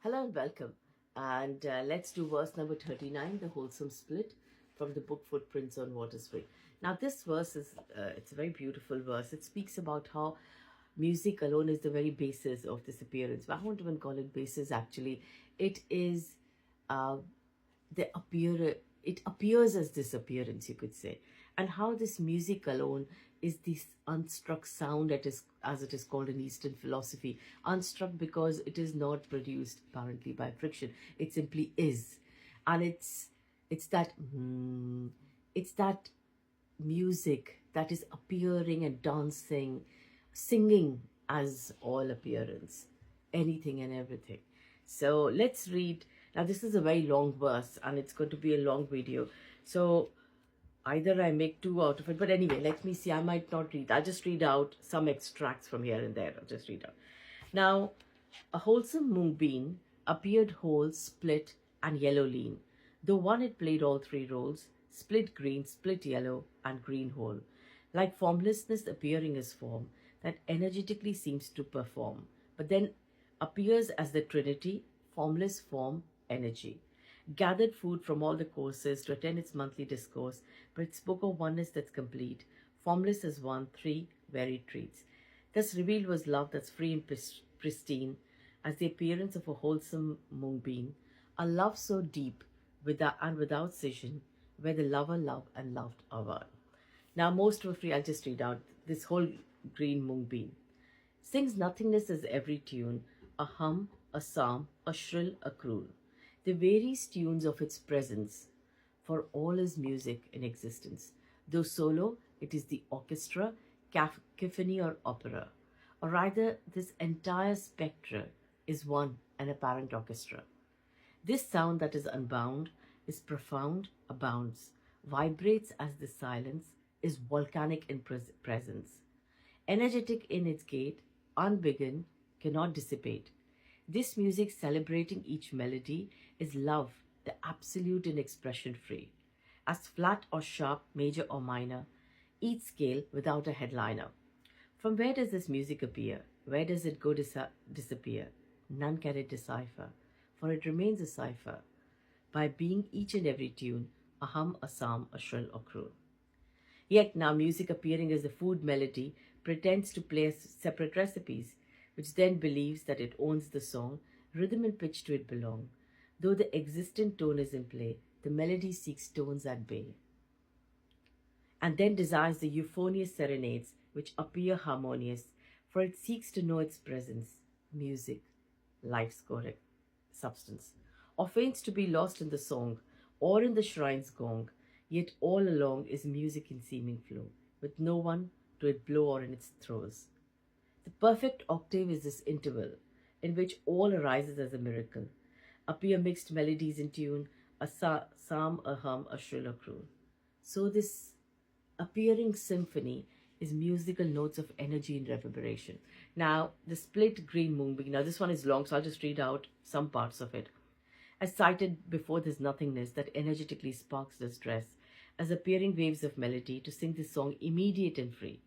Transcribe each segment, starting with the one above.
Hello and welcome. And let's do verse number 39, the Wholesome Split from the book Footprints on Water's Way. Now, this verse it's a very beautiful verse. It speaks about how music alone is the very basis of this appearance. But I won't even call it basis, actually. It is uh, it appears as disappearance, you could say, and how this music alone is this unstruck sound, that is, as it is called in Eastern philosophy, unstruck because it is not produced apparently by friction. It simply is. And it's that it's that music that is appearing and dancing, singing as all appearance, anything and everything. So let's read. Now, this is a very long verse and it's going to be a long video. So either I make two out of it, but anyway, let me see. I might not read. I'll just read out some extracts from here and there. I'll just read out. Now, a wholesome moonbeam appeared whole, split, and yellow lean. Though one it played all three roles, split green, split yellow, and green whole. Like formlessness appearing as form, that energetically seems to perform, but then appears as the Trinity, formless form, energy. Gathered food from all the courses to attend its monthly discourse, but it spoke of oneness that's complete, formless as one, three varied treats. Thus revealed was love that's free and pristine, as the appearance of a wholesome moonbeam, a love so deep and without scission, where the lover loved and loved are one. Now, most were free. I'll just read out this whole green moonbeam. Sings nothingness as every tune, a hum, a psalm, a shrill, a croon. The various tunes of its presence, for all is music in existence. Though solo, it is the orchestra, cacophony, or opera. Or rather, this entire spectre is one and apparent orchestra. This sound that is unbound, is profound, abounds, vibrates as the silence, is volcanic in presence, energetic in its gait, unbegun, cannot dissipate. This music celebrating each melody is love, the absolute in expression free, as flat or sharp, major or minor, each scale without a headliner. From where does this music appear? Where does it go disappear? None can it decipher, for it remains a cipher, by being each and every tune, a hum, a psalm, a shrill or croon. Yet now music appearing as a food melody pretends to play separate recipes, which then believes that it owns the song, rhythm and pitch to it belong. Though the existent tone is in play, the melody seeks tones at bay, and then desires the euphonious serenades which appear harmonious, for it seeks to know its presence, music, life's choric substance, or feigns to be lost in the song or in the shrine's gong, yet all along is music in seeming flow, with no one to it blow or in its throes. The perfect octave is this interval, in which all arises as a miracle, appear mixed melodies in tune, a psalm, a hum, a shrill, a croon. So this appearing symphony is musical notes of energy and reverberation. Now, the split green moonbeam, now this one is long, so I'll just read out some parts of it. As cited before, this nothingness that energetically sparks distress, as appearing waves of melody to sing this song immediate and free.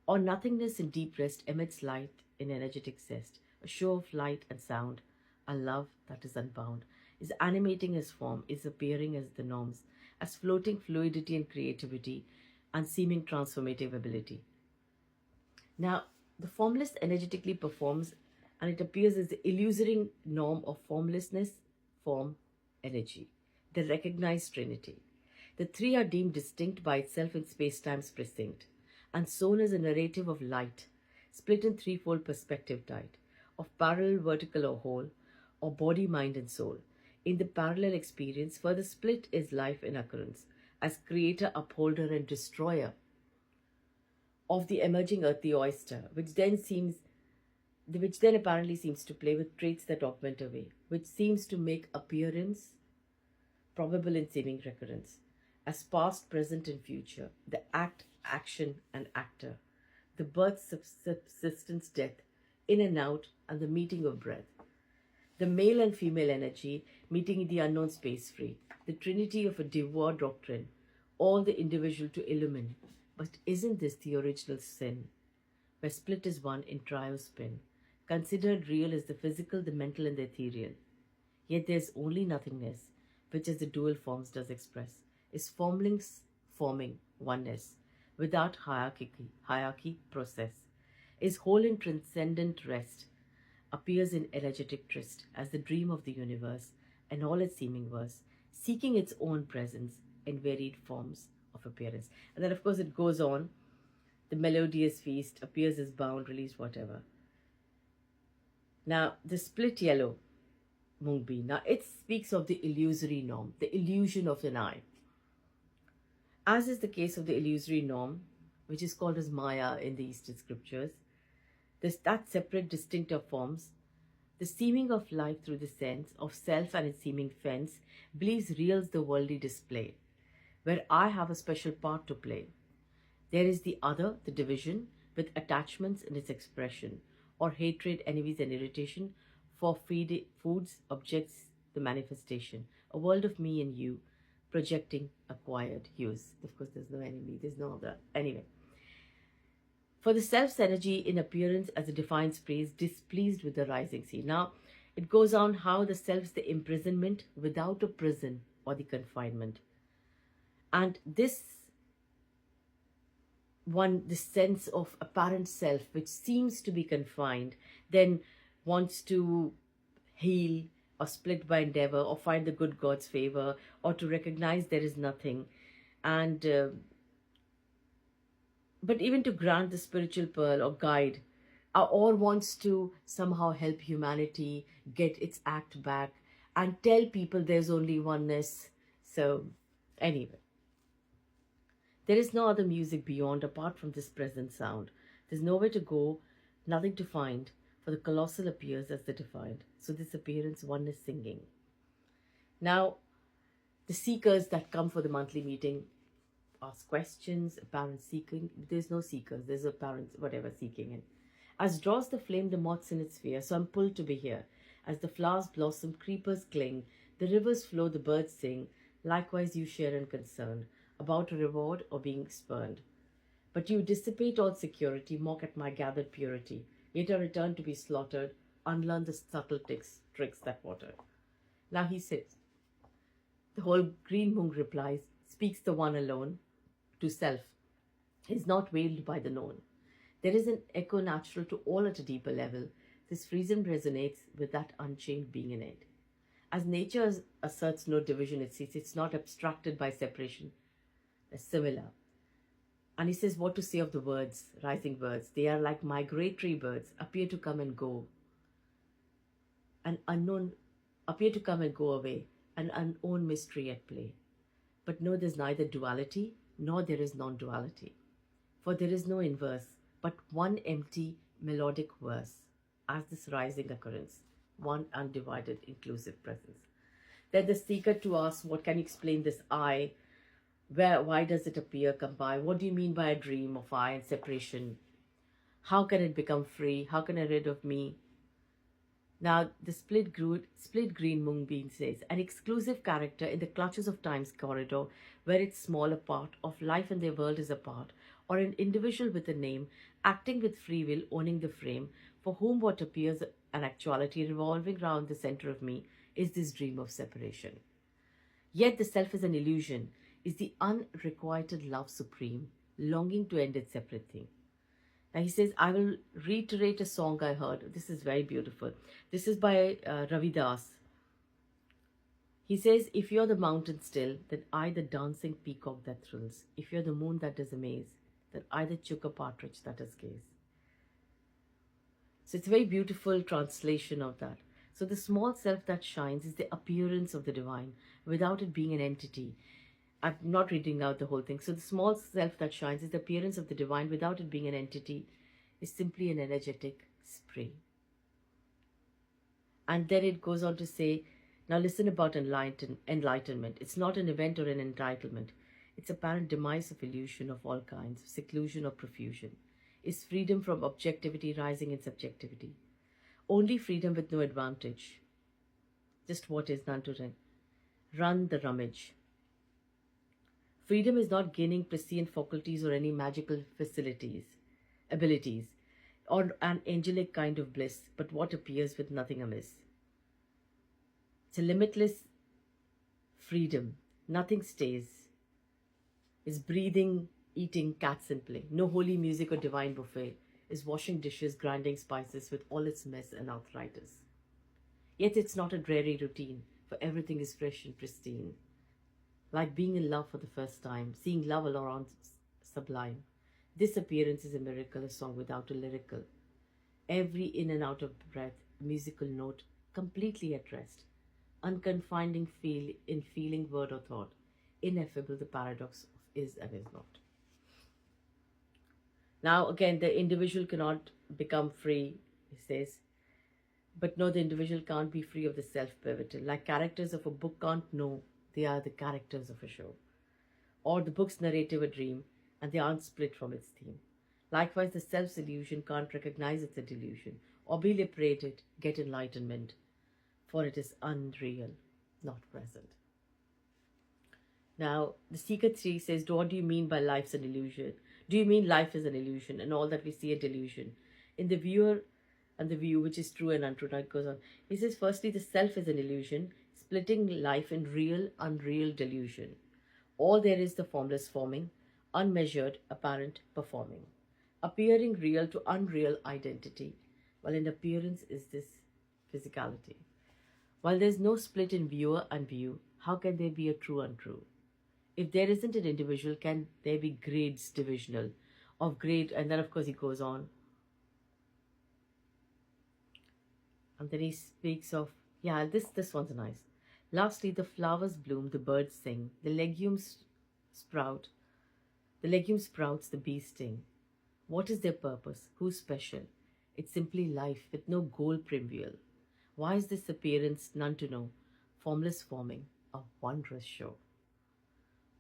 Or nothingness in deep rest emits light in energetic zest, a show of light and sound, a love that is unbound, is animating as form, is appearing as the norms, as floating fluidity and creativity, and seeming transformative ability. Now, the formless energetically performs, and it appears as the illusory norm of formlessness, form, energy, the recognized trinity. The three are deemed distinct by itself in space-time's precinct, and sown as a narrative of light, split in threefold perspective type, of parallel, vertical, or whole, or body, mind, and soul. In the parallel experience, further split is life in occurrence, as creator, upholder, and destroyer of the emerging earthly oyster, which then apparently seems to play with traits that augment away, which seems to make appearance probable in seeming recurrence, as past, present, and future, the act, action, and actor, the birth, subsistence, death, in and out, and the meeting of breath, the male and female energy meeting in the unknown space free, the trinity of a devout doctrine, all the individual to illumine. But isn't this the original sin, where split is one in trio spin, considered real is the physical, the mental, and the ethereal. Yet there's only nothingness, which as the dual forms does express, is forming oneness, without hierarchy process, is whole in transcendent rest, appears in elegetic tryst as the dream of the universe and all its seeming verse, seeking its own presence in varied forms of appearance. And then, of course, it goes on. The melodious feast appears as bound, released, whatever. Now, the split yellow moonbeam. Now, it speaks of the illusory norm, the illusion of an eye. As is the case of the illusory norm, which is called as Maya in the Eastern scriptures, that separate distinctive forms, the seeming of life through the sense of self and its seeming fence, believes reals the worldly display, where I have a special part to play. There is the other, the division, with attachments in its expression, or hatred, enemies, and irritation, for foods, objects, the manifestation, a world of me and you, projecting acquired hues. Of course, there's no enemy, there's no other. Anyway. For the self's energy in appearance as a defined space, displeased with the rising sea. Now, it goes on how the self's the imprisonment without a prison or the confinement. And this sense of apparent self, which seems to be confined, then wants to heal or split by endeavor or find the good God's favor or to recognize there is nothing. And but even to grant the spiritual pearl or guide, or wants to somehow help humanity get its act back and tell people there's only oneness. So, anyway, there is no other music beyond apart from this present sound. There's nowhere to go, nothing to find, for the colossal appears as the defined. So, this appearance, oneness singing. Now, the seekers that come for the monthly meeting ask questions, apparent seeking. There's no seekers, there's apparent whatever seeking. And as draws the flame, the moths in its sphere, so I'm pulled to be here. As the flowers blossom, creepers cling, the rivers flow, the birds sing. Likewise you share in concern about a reward or being spurned. But you dissipate all security, mock at my gathered purity. Yet I return to be slaughtered, unlearn the subtle tricks that water. Now he says, the whole green moon replies, speaks the one alone, to self, is not veiled by the known. There is an echo natural to all at a deeper level. This freedom resonates with that unchained being in it. As nature asserts no division, it sees it's not abstracted by separation. They're similar. And he says what to say of the words, rising birds. They are like migratory birds, appear to come and go. An unknown, appear to come and go away. An unknown mystery at play. But no, there's neither duality, nor there is non-duality. For there is no inverse, but one empty melodic verse, as this rising occurrence, one undivided inclusive presence. Then the seeker to ask, what can you explain this I? Why does it appear, come by? What do you mean by a dream of I and separation? How can it become free? How can I rid of me? Now, the split green moonbeam says, an exclusive character in the clutches of time's corridor, where its smaller part of life and their world is apart, or an individual with a name, acting with free will, owning the frame, for whom what appears an actuality revolving round the center of me is this dream of separation. Yet the self is an illusion, is the unrequited love supreme, longing to end its separate thing. Now he says, I will reiterate a song I heard. This is very beautiful. This is by Ravi Das. He says, if you're the mountain still, then I the dancing peacock that thrills. If you're the moon that does amaze, then I the chukka partridge that does gaze. So it's a very beautiful translation of that. So the small self that shines is the appearance of the divine without it being an entity. I'm not reading out the whole thing. So the small self that shines is the appearance of the divine without it being an entity, is simply an energetic spray. And then it goes on to say, now listen about enlightenment. It's not an event or an entitlement. It's apparent demise of illusion of all kinds, seclusion or profusion. Is freedom from objectivity rising in subjectivity. Only freedom with no advantage. Just what is none to run. Run the rummage. Freedom is not gaining prescient faculties or any magical abilities. or an angelic kind of bliss, but what appears with nothing amiss. It's a limitless freedom. Nothing stays. Is breathing, eating, cats and play. No holy music or divine buffet. Is washing dishes, grinding spices with all its mess and arthritis. Yet it's not a dreary routine, for everything is fresh and pristine. Like being in love for the first time, seeing love all around sublime. This appearance is a miracle, a song without a lyrical. Every in and out of breath, a musical note, completely at rest. Unconfining feel in feeling, word or thought. Ineffable the paradox of is and is not. Now again, the individual cannot become free, he says, but no, the individual can't be free of the self pivotal. Like characters of a book can't know they are the characters of a show, or the book's narrative a dream, and they aren't split from its theme. Likewise, the self's illusion can't recognize it's a delusion, or be liberated, get enlightenment, for it is unreal, not present. Now, the Seeker 3 says, what do you mean by life's an illusion? Do you mean life is an illusion and all that we see a delusion? In the viewer and the view, which is true and untrue. Now it goes on. He says, firstly, the self is an illusion, splitting life in real, unreal delusion. All there is the formless forming, unmeasured, apparent, performing. Appearing real to unreal identity, while in appearance is this physicality. While there is no split in viewer and view, how can there be a true untrue? If there isn't an individual, can there be grades divisional of grade? And then of course he goes on. And then he speaks of, yeah, this one's nice. Lastly, the flowers bloom, the birds sing, the legumes sprouts, the bees sting. What is their purpose? Who's special? It's simply life with no goal trivial. Why is this appearance none to know? Formless forming, a wondrous show.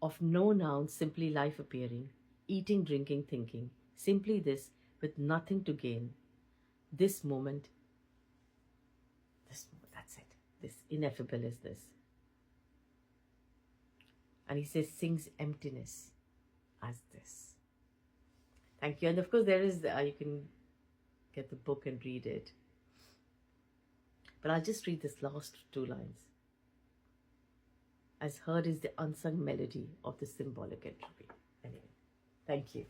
Of no noun, simply life appearing, eating, drinking, thinking, simply this, with nothing to gain. This moment, that's it. This ineffable is this. And he says, sings emptiness as this. Thank you. And of course, there is, you can get the book and read it. But I'll just read this last two lines. As heard is the unsung melody of the symbolic entropy. Anyway, thank you.